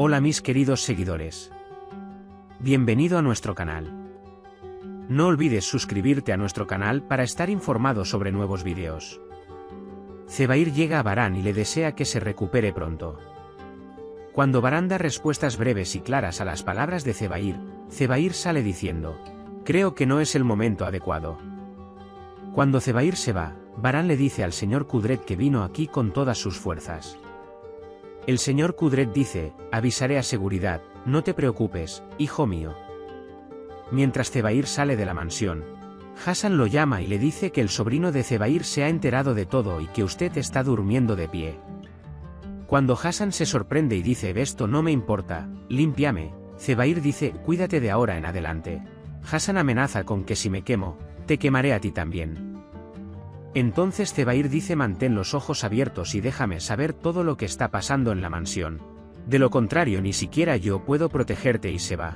Hola mis queridos seguidores. Bienvenido a nuestro canal. No olvides suscribirte a nuestro canal para estar informado sobre nuevos vídeos. Zebair llega a Varán y le desea que se recupere pronto. Cuando Varán da respuestas breves y claras a las palabras de Zebair, Zebair sale diciendo: creo que no es el momento adecuado. Cuando Zebair se va, Varán le dice al señor Kudret que vino aquí con todas sus fuerzas. El señor Kudret dice: avisaré a seguridad, no te preocupes, hijo mío. Mientras Zebair sale de la mansión, Hassan lo llama y le dice que el sobrino de Zebair se ha enterado de todo y que usted está durmiendo de pie. Cuando Hassan se sorprende y dice: esto no me importa, límpiame, Zebair dice: cuídate de ahora en adelante. Hassan amenaza con que si me quemo, te quemaré a ti también. Entonces Zebair dice: mantén los ojos abiertos y déjame saber todo lo que está pasando en la mansión. De lo contrario ni siquiera yo puedo protegerte, y se va.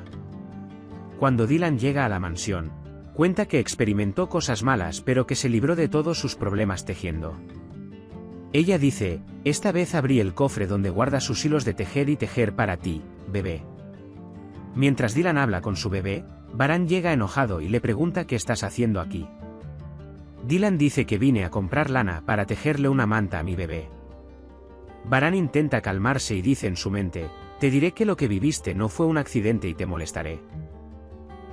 Cuando Dylan llega a la mansión, cuenta que experimentó cosas malas pero que se libró de todos sus problemas tejiendo. Ella dice: esta vez abrí el cofre donde guarda sus hilos de tejer y tejer para ti, bebé. Mientras Dylan habla con su bebé, Varán llega enojado y le pregunta: ¿qué estás haciendo aquí? Dylan dice que vine a comprar lana para tejerle una manta a mi bebé. Varán intenta calmarse y dice en su mente: te diré que lo que viviste no fue un accidente y te molestaré.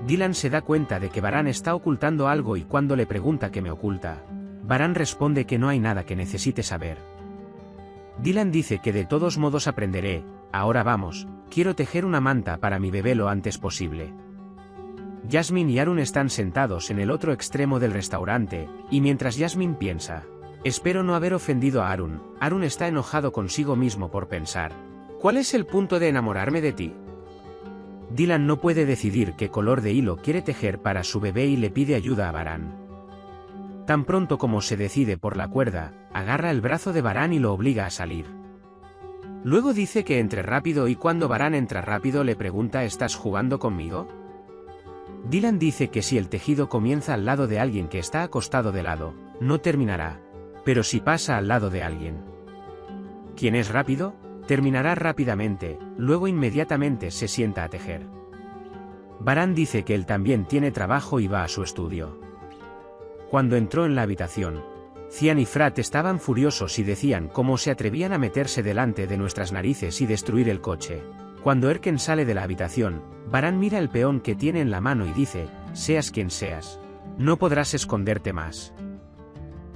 Dylan se da cuenta de que Varán está ocultando algo y cuando le pregunta qué me oculta, Varán responde que no hay nada que necesite saber. Dylan dice que de todos modos aprenderé. Ahora vamos, quiero tejer una manta para mi bebé lo antes posible. Jasmine y Arun están sentados en el otro extremo del restaurante, y mientras Jasmine piensa: espero no haber ofendido a Arun, Arun está enojado consigo mismo por pensar: ¿cuál es el punto de enamorarme de ti? Dylan no puede decidir qué color de hilo quiere tejer para su bebé y le pide ayuda a Varán. Tan pronto como se decide por la cuerda, agarra el brazo de Varán y lo obliga a salir. Luego dice que entre rápido y cuando Varán entra rápido le pregunta: ¿estás jugando conmigo? Dylan dice que si el tejido comienza al lado de alguien que está acostado de lado, no terminará, pero si pasa al lado de alguien quien es rápido, terminará rápidamente, luego inmediatamente se sienta a tejer. Varán dice que él también tiene trabajo y va a su estudio. Cuando entró en la habitación, Cian y Frat estaban furiosos y decían cómo se atrevían a meterse delante de nuestras narices y destruir el coche. Cuando Erken sale de la habitación, Varán mira el peón que tiene en la mano y dice: seas quien seas, no podrás esconderte más.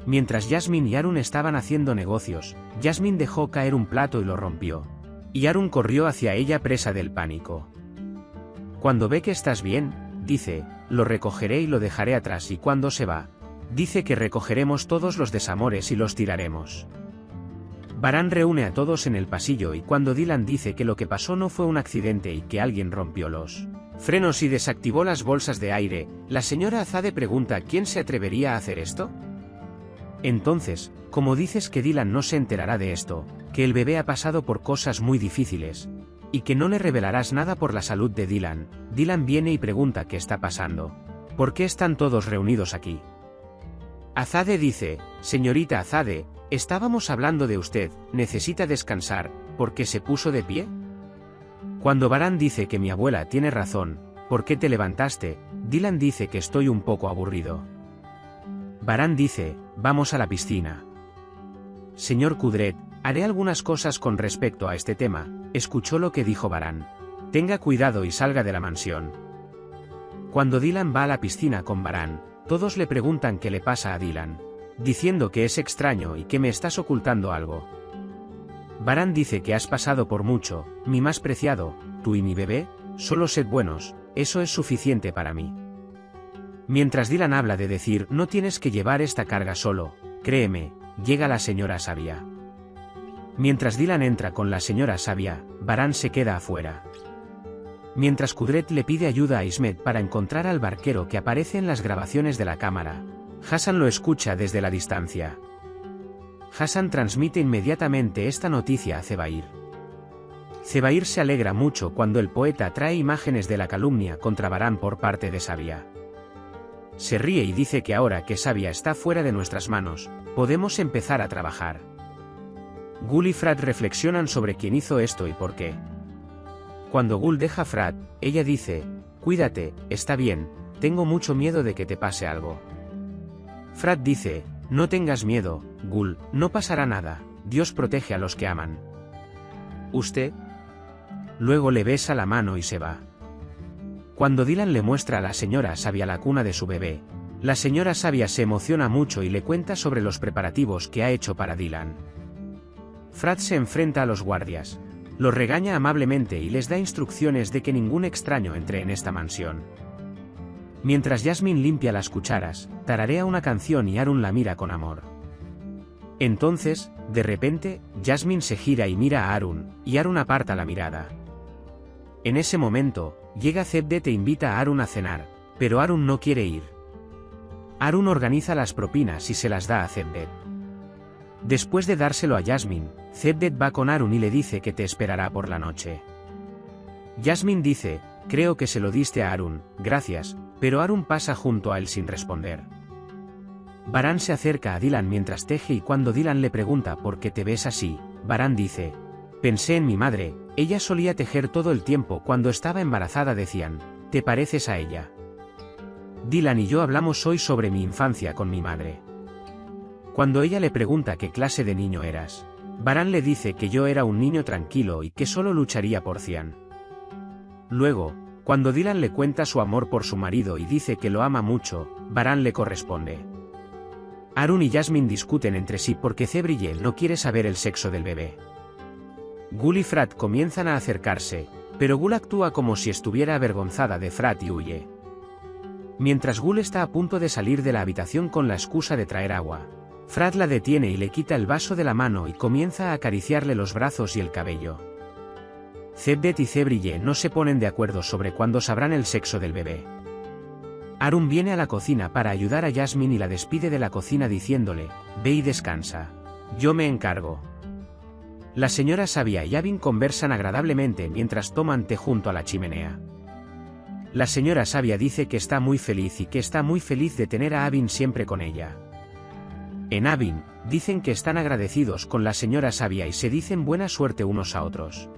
Mientras Jasmine y Arun estaban haciendo negocios, Jasmine dejó caer un plato y lo rompió. Y Arun corrió hacia ella presa del pánico. Cuando ve que estás bien, dice: lo recogeré y lo dejaré atrás, y cuando se va, dice que recogeremos todos los desamores y los tiraremos. Varán reúne a todos en el pasillo y cuando Dylan dice que lo que pasó no fue un accidente y que alguien rompió los frenos y desactivó las bolsas de aire, la señora Azade pregunta: ¿quién se atrevería a hacer esto? Entonces, como dices que Dylan no se enterará de esto, que el bebé ha pasado por cosas muy difíciles, y que no le revelarás nada por la salud de Dylan, Dylan viene y pregunta: ¿qué está pasando? ¿Por qué están todos reunidos aquí? Azade dice: señorita Azade, estábamos hablando de usted, necesita descansar, ¿por qué se puso de pie? Cuando Varán dice que mi abuela tiene razón, ¿por qué te levantaste? Dylan dice que estoy un poco aburrido. Varán dice: vamos a la piscina. Señor Kudret, haré algunas cosas con respecto a este tema, escuchó lo que dijo Varán. Tenga cuidado y salga de la mansión. Cuando Dylan va a la piscina con Varán, todos le preguntan qué le pasa a Dylan, diciendo que es extraño y que me estás ocultando algo. Varán dice que has pasado por mucho, mi más preciado, tú y mi bebé, solo sed buenos, eso es suficiente para mí. Mientras Dylan habla de decir: no tienes que llevar esta carga solo, créeme, llega la señora Sabia. Mientras Dylan entra con la señora Sabia, Varán se queda afuera. Mientras Kudret le pide ayuda a Ismet para encontrar al barquero que aparece en las grabaciones de la cámara, Hassan lo escucha desde la distancia. Hassan transmite inmediatamente esta noticia a Zebair. Zebair se alegra mucho cuando el poeta trae imágenes de la calumnia contra Varán por parte de Sabia. Se ríe y dice que ahora que Sabia está fuera de nuestras manos, podemos empezar a trabajar. Gul y Frat reflexionan sobre quién hizo esto y por qué. Cuando Gul deja a Frat, ella dice, cuídate, está bien, tengo mucho miedo de que te pase algo. Frat dice, no tengas miedo, Gul, no pasará nada, Dios protege a los que aman. ¿Usted? Luego le besa la mano y se va. Cuando Dylan le muestra a la señora Sabia la cuna de su bebé, la señora Sabia se emociona mucho y le cuenta sobre los preparativos que ha hecho para Dylan. Frat se enfrenta a los guardias, los regaña amablemente y les da instrucciones de que ningún extraño entre en esta mansión. Mientras Jasmine limpia las cucharas, tararea una canción y Arun la mira con amor. Entonces, de repente, Jasmine se gira y mira a Arun, y Arun aparta la mirada. En ese momento, llega Cevdet e invita a Arun a cenar, pero Arun no quiere ir. Arun organiza las propinas y se las da a Cevdet. Después de dárselo a Jasmine, Cevdet va con Arun y le dice que te esperará por la noche. Jasmine dice, creo que se lo diste a Arun, gracias, pero Arun pasa junto a él sin responder. Baran se acerca a Dylan mientras teje y cuando Dylan le pregunta por qué te ves así, Baran dice, pensé en mi madre, ella solía tejer todo el tiempo cuando estaba embarazada decían, ¿te pareces a ella? Dylan y yo hablamos hoy sobre mi infancia con mi madre. Cuando ella le pregunta qué clase de niño eras, Baran le dice que yo era un niño tranquilo y que solo lucharía por Cian. Luego, cuando Dylan le cuenta su amor por su marido y dice que lo ama mucho, Baran le corresponde. Arun y Jasmine discuten entre sí porque Cebriel no quiere saber el sexo del bebé. Gul y Frat comienzan a acercarse, pero Gul actúa como si estuviera avergonzada de Frat y huye. Mientras Gul está a punto de salir de la habitación con la excusa de traer agua, Frat la detiene y le quita el vaso de la mano y comienza a acariciarle los brazos y el cabello. Cevdet y Cebriel no se ponen de acuerdo sobre cuándo sabrán el sexo del bebé. Arun viene a la cocina para ayudar a Jasmine y la despide de la cocina diciéndole, ve y descansa. Yo me encargo. La señora Sabia y Avin conversan agradablemente mientras toman té junto a la chimenea. La señora Sabia dice que está muy feliz y que está muy feliz de tener a Avin siempre con ella. En Avin, dicen que están agradecidos con la señora Sabia y se dicen buena suerte unos a otros.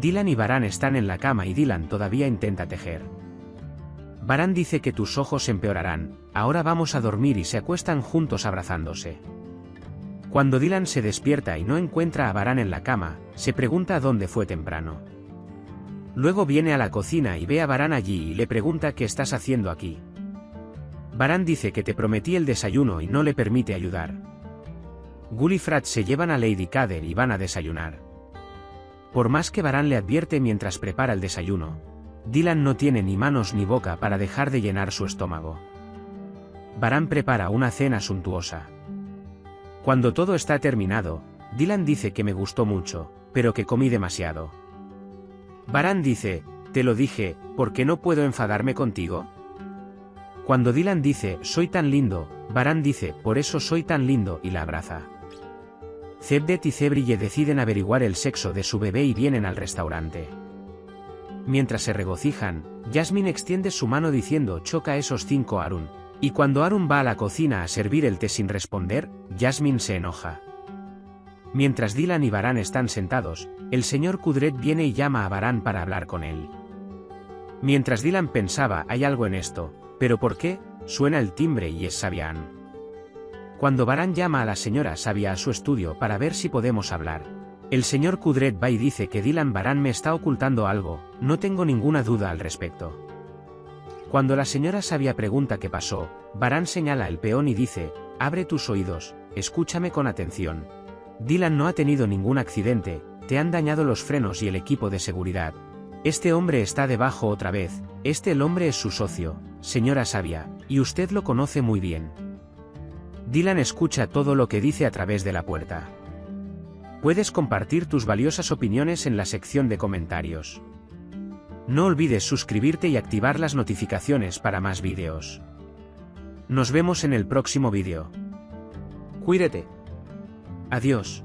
Dylan y Baran están en la cama y Dylan todavía intenta tejer. Baran dice que tus ojos empeorarán, ahora vamos a dormir y se acuestan juntos abrazándose. Cuando Dylan se despierta y no encuentra a Baran en la cama, se pregunta a dónde fue temprano. Luego viene a la cocina y ve a Baran allí y le pregunta qué estás haciendo aquí. Baran dice que te prometí el desayuno y no le permite ayudar. Gul y Frat se llevan a Lady Kader y van a desayunar. Por más que Baran le advierte mientras prepara el desayuno, Dylan no tiene ni manos ni boca para dejar de llenar su estómago. Baran prepara una cena suntuosa. Cuando todo está terminado, Dylan dice que me gustó mucho, pero que comí demasiado. Baran dice, te lo dije, ¿por qué no puedo enfadarme contigo? Cuando Dylan dice, soy tan lindo, Baran dice, por eso soy tan lindo y la abraza. Cevdet y Cebriel deciden averiguar el sexo de su bebé y vienen al restaurante. Mientras se regocijan, Jasmine extiende su mano diciendo choca esos 5 a Arun, y cuando Arun va a la cocina a servir el té sin responder, Jasmine se enoja. Mientras Dylan y Baran están sentados, el señor Kudret viene y llama a Baran para hablar con él. Mientras Dylan pensaba hay algo en esto, pero ¿por qué? Suena el timbre y es Sabian. Cuando Baran llama a la señora Sabia a su estudio para ver si podemos hablar, el señor Kudret va y dice que Dylan Baran me está ocultando algo, no tengo ninguna duda al respecto. Cuando la señora Sabia pregunta qué pasó, Baran señala el peón y dice, abre tus oídos, escúchame con atención. Dylan no ha tenido ningún accidente, te han dañado los frenos y el equipo de seguridad. Este hombre está debajo otra vez, el hombre es su socio, señora Sabia, y usted lo conoce muy bien. Dylan escucha todo lo que dice a través de la puerta. Puedes compartir tus valiosas opiniones en la sección de comentarios. No olvides suscribirte y activar las notificaciones para más vídeos. Nos vemos en el próximo vídeo. Cuídate. Adiós.